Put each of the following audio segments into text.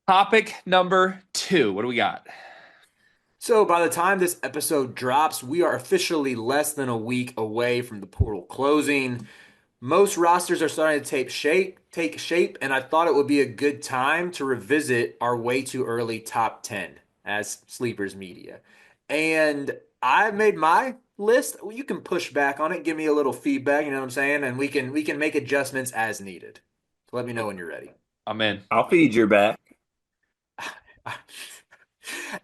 Topic number two. What do we got? So by the time this episode drops, we are officially less than a week away from the portal closing. Most rosters are starting to take shape, and I thought it would be a good time to revisit our way too early top 10 as Sleepers Media. And I made my list. You can push back on it, give me a little feedback, you know what I'm saying? And we can make adjustments as needed. So let me know when you're ready. I'm in. I'll feed your back.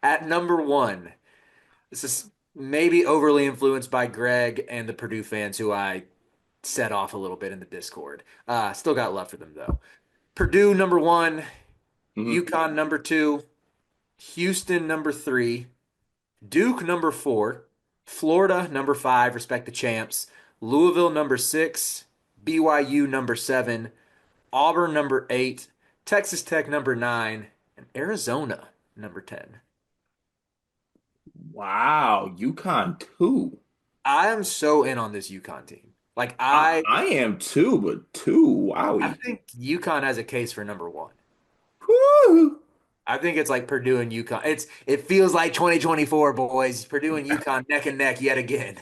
At number one, this is maybe overly influenced by Greg and the Purdue fans who I set off a little bit in the Discord. Still got love for them though. Purdue number one, Mhm. UConn number two, Houston number three, Duke number four, Florida number five, respect the champs, Louisville number six, BYU number seven, Auburn number eight, Texas Tech number nine, and Arizona number 10. Wow, UConn too. I am so in on this UConn team. Like I, I I am too, but two, I wowie. think UConn has a case for number one. Woo! I think it's like Purdue and UConn. It feels like 2024, boys. Purdue and UConn neck and neck yet again.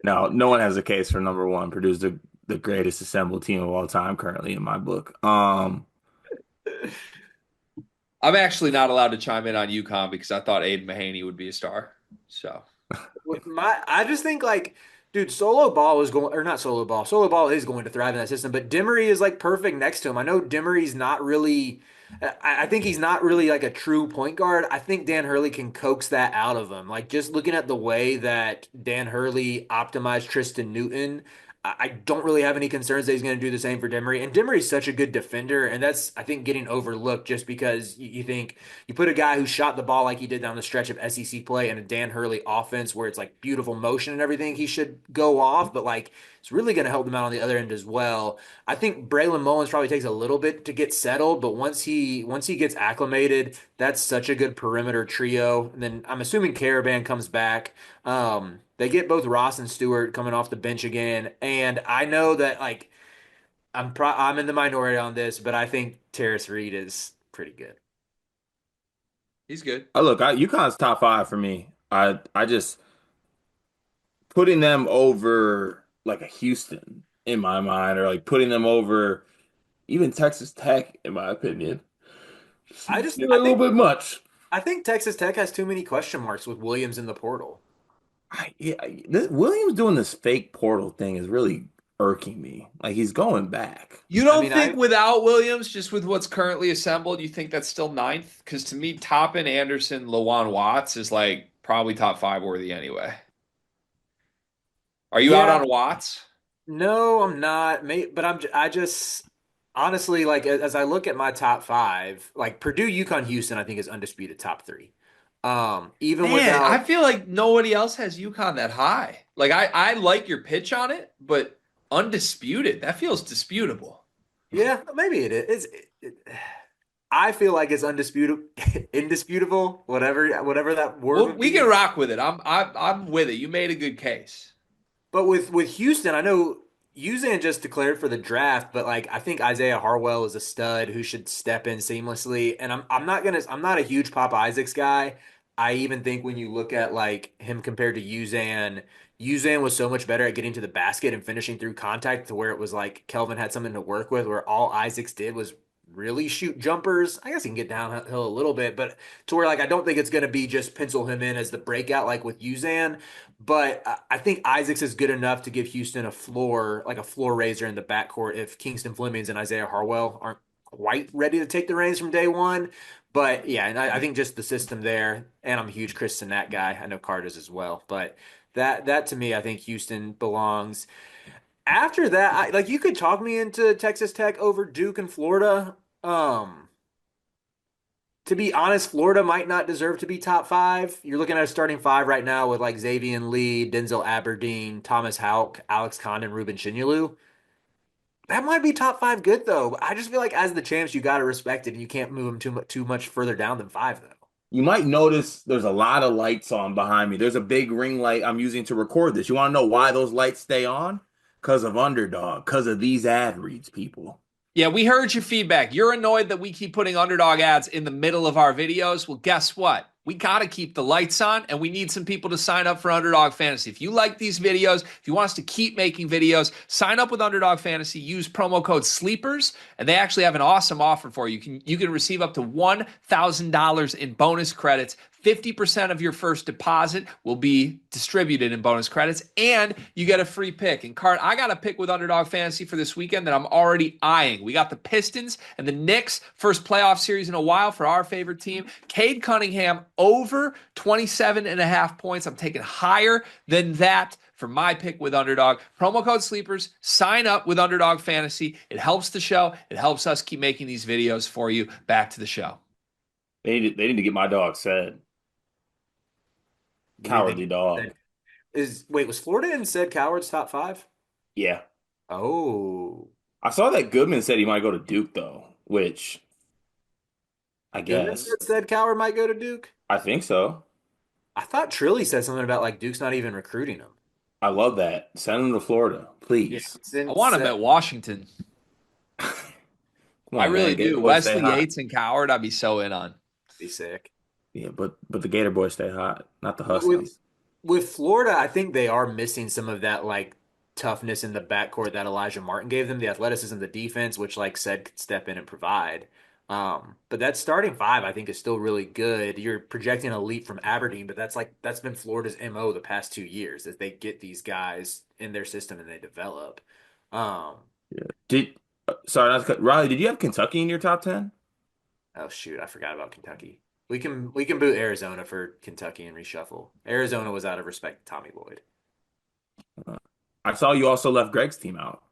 No, no one has a case for number one. Purdue's the greatest assembled team of all time currently in my book. I'm actually not allowed to chime in on UConn because I thought Aiden Mahaney would be a star. So I just think like, dude, solo ball is going or not solo ball. Solo ball is going to thrive in that system, but Dimmery is like perfect next to him. I know Dimmery's not really. I think he's not really like a true point guard. I think Dan Hurley can coax that out of him. Like just looking at the way that Dan Hurley optimized Tristan Newton, I don't really have any concerns that he's going to do the same for Dimmery. And Dimmery's such a good defender, and that's I think getting overlooked just because you think you put a guy who shot the ball like he did down the stretch of SEC play and a Dan Hurley offense where it's like beautiful motion and everything, he should go off, but like it's really going to help them out on the other end as well. I think Braylon Mullins probably takes a little bit to get settled, but once he gets acclimated, that's such a good perimeter trio. And then I'm assuming Caravan comes back. They get both Ross and Stewart coming off the bench again, and I know that like I'm in the minority on this, but I think Terrace Reed is pretty good. he's good. UConn's top five for me. I just putting them over like a Houston in my mind, or like putting them over even Texas Tech in my opinion. I Seems just a I little think bit much. I think Texas Tech has too many question marks with Williams in the portal. Williams doing this fake portal thing is really irking me. Like he's going back. You I don't mean, think without Williams, just with what's currently assembled, you think that's still ninth? Because to me, Toppin, Anderson, Lawan Watts is like probably top five worthy anyway. Are you out yeah, on Watts? no, I'm not. But I just honestly like as I look at my top five, like Purdue, UConn, Houston, I think is undisputed top three. Even Man, I without feel like nobody else has UConn that high. Like I like your pitch on it, but undisputed, that feels disputable. yeah, maybe it is. I feel like it's undisputed, indisputable, whatever that word Well, would we can be. rock with it. I'm with it. You made a good case. But with Houston, I know Uzan just declared for the draft, but like I think Isaiah Harwell is a stud who should step in seamlessly. And I'm not a huge Pop Isaacs guy. I even think when you look at like him compared to Uzan was so much better at getting to the basket and finishing through contact to where it was like Kelvin had something to work with, where all Isaacs did was really shoot jumpers. I guess he can get downhill a little bit, but to where like I don't think it's gonna be just pencil him in as the breakout like with Uzan. But I think Isaacs is good enough to give Houston a floor, like a floor raiser in the backcourt if Kingston Flemings and Isaiah Harwell aren't quite ready to take the reins from day one. But yeah, and I think just the system there, and I'm a huge Chris Sinnat guy. I know Carter's as well. But that to me, I think Houston belongs. After that, like you could talk me into Texas Tech over Duke and Florida. To be honest, Florida might not deserve to be top five. You're looking at a starting five right now with like Xavier Lee, Denzel Aberdeen, Thomas Houck, Alex Condon, Ruben Shinyulu. That might be top five good though. But I just feel like as the champs, you got to respect it, and you can't move them too much further down than five though. You might notice there's a lot of lights on behind me. There's a big ring light I'm using to record this. You want to know why those lights stay on? Because of Underdog, because of these ad reads, people. Yeah, we heard your feedback. You're annoyed that we keep putting underdog ads in the middle of our videos. Well, guess what? We got to keep the lights on and we need some people to sign up for Underdog Fantasy. If you like these videos, if you want us to keep making videos, sign up with Underdog Fantasy, use promo code SLEEPERS, and they actually have an awesome offer for you. You can receive up to $1,000 in bonus credits. 50% of your first deposit will be distributed in bonus credits, and you get a free pick. And Cart, I got a pick with Underdog Fantasy for this weekend that I'm already eyeing. We got the Pistons and the Knicks, first playoff series in a while for our favorite team. Cade Cunningham over 27 and a half points. I'm taking higher than that for my pick with Underdog. Promo code SLEEPERS. Sign up with Underdog Fantasy. It helps the show. It helps us keep making these videos for you. Back to the show. They need to get my dog said. You think Cowardly dog. that was Florida in said Coward's top five? Yeah. Oh, I saw that Goodman said he might go to Duke though, which I Goodman guess. said Coward might go to Duke. I think so. I thought Trilly said something about like Duke's not even recruiting him. I love that. Send him to Florida, Yeah, please. I since want him at Washington. Come I on, really man. Gator do. boys stay Wesley hot. Yates and Coward, I'd be so in on. be sick. Yeah, but the Gator boys stay hot, not the With Huskies. with Florida, I think they are missing some of that like toughness in the backcourt that Elijah Martin gave them, the athleticism, the defense, which like said could step in and provide. But that starting five, I think, is still really good. You're projecting a leap from Aberdeen, but that's been Florida's MO the past 2 years as they get these guys in their system and they develop. Um, Yeah. Sorry, not to cut, Riley, did you have Kentucky in your top 10? oh shoot, I forgot about Kentucky. We can boot Arizona for Kentucky and reshuffle. Arizona was out of respect to Tommy Lloyd. Uh, I saw you also left Greg's team out.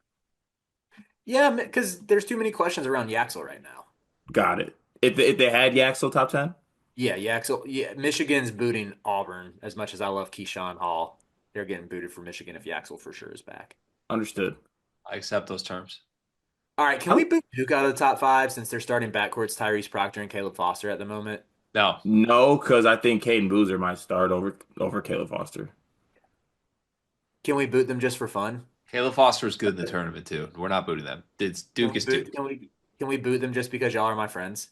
Yeah, because there's too many questions around Yaxel right now. Got it. If they had Yaxel top 10? Yeah, Yaxel. Yeah, Michigan's booting Auburn. As much as I love Keyshawn Hall, they're getting booted for Michigan if Yaxel for sure is back. Understood. I accept those terms. All right, can we boot Duke out of the top five since they're starting backcourts Tyrese Proctor and Caleb Foster at the moment? No. No, because I think Caden Boozer might start over Caleb Foster. Can we boot them just for fun? Caleb Foster is good in the tournament, too. We're not booting them. Duke is Duke. Can we boot them just because y'all are my friends?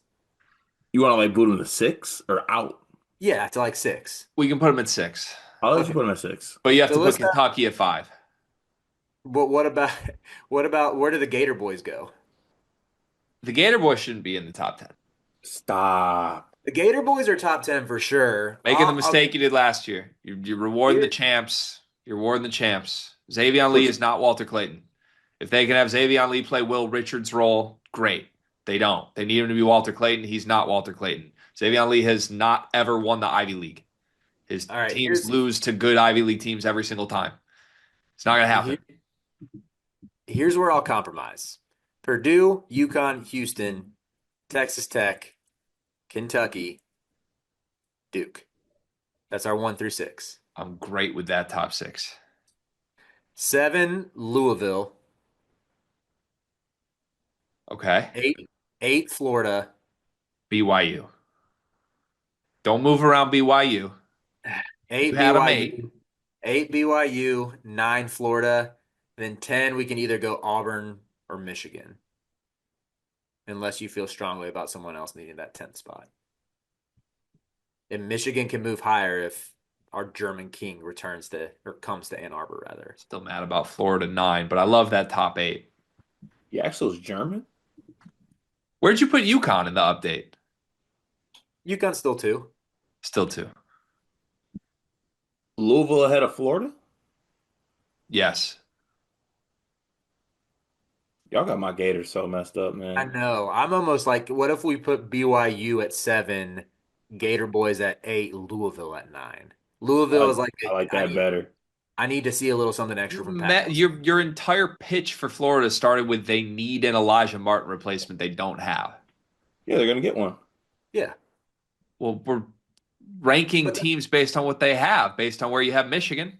You want to like boot him to 6 or out? Yeah, to like six. We can put them at 6. I'll let you Okay. put him at 6. But you have So to put let's Kentucky at 5. But what about where do the Gator boys go? The Gator Boys shouldn't be in the top 10. Stop. The Gator boys are top 10 for sure. Making the mistake you did last year. You're rewarding the Here- champs. You're rewarding the champs. Xavier Lee is not Walter Clayton. If they can have Xavier Lee play Will Richards' role, great. They don't. They need him to be Walter Clayton. He's not Walter Clayton. Xavier Lee has not ever won the Ivy League. His All right, teams lose to good Ivy League teams every single time. It's not going to happen. here's where I'll compromise. Purdue, UConn, Houston, Texas Tech, Kentucky, Duke. That's our 1 through 6. I'm great with that top 6. 7, Louisville. Okay. 8, Florida. BYU. Don't move around BYU. 8, You had 'em BYU. 8, BYU. 9, Florida. Then 10, we can either go Auburn or Michigan. Unless you feel strongly about someone else needing that 10th spot. And Michigan can move higher if our German king returns to or comes to Ann Arbor rather. Still mad about Florida 9, but I love that top 8. Yaxel's German? Where'd you put UConn in the update? UConn still 2. Still 2. Louisville ahead of Florida? Yes. Y'all got my Gators so messed up, I man. know. I'm almost like, what if we put BYU at 7, Gator Boys at 8, Louisville at 9? I Louisville like, is like I like that better. I need to see a little something extra from Pat. Your entire pitch for Florida started with they need an Elijah Martin replacement they don't have. Yeah, they're gonna get one. Yeah. Well, we're ranking But- teams based on what they have, based on where you have Michigan.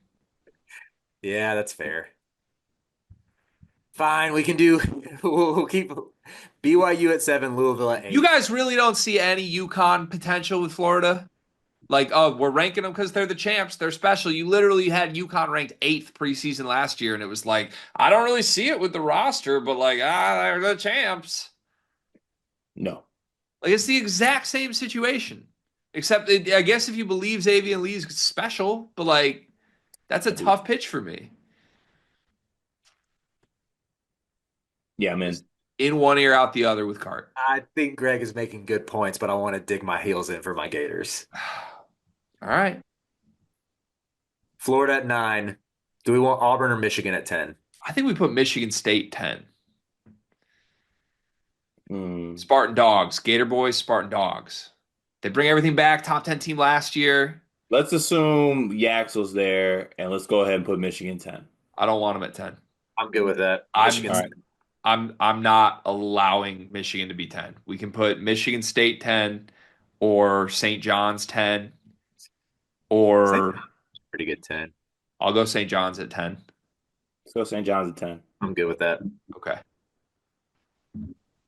Yeah, that's fair. Fine, we can do we'll keep BYU at 7, Louisville at 8. You guys really don't see any UConn potential with Florida? Like, oh, we're ranking them because they're the champs. They're special. You literally had UConn ranked 8th preseason last year, and it was like, I don't really see it with the roster, but like, they're the champs. No. Like, it's the exact same situation, except I guess if you believe Xavier Lee's special, but like, that's a I do. tough pitch for me. Yeah, Just man. in one ear, out the other with Cart. I think Greg is making good points, but I want to dig my heels in for my Gators. All right. Florida at 9. Do we want Auburn or Michigan at 10? I think we put Michigan State 10. Hmm. Spartan Dogs, Gator Boys, Spartan Dogs. They bring everything back. Top 10 team last year. Let's assume Yaxel's there, and let's go ahead and put Michigan 10. I don't want them at 10. I'm good with that. I'm All Michigan's right. I'm not allowing Michigan to be 10. We can put Michigan State 10 or St. John's 10 or pretty good 10. I'll go St. John's at 10. Let's go St. John's at 10. I'm good with that. Okay.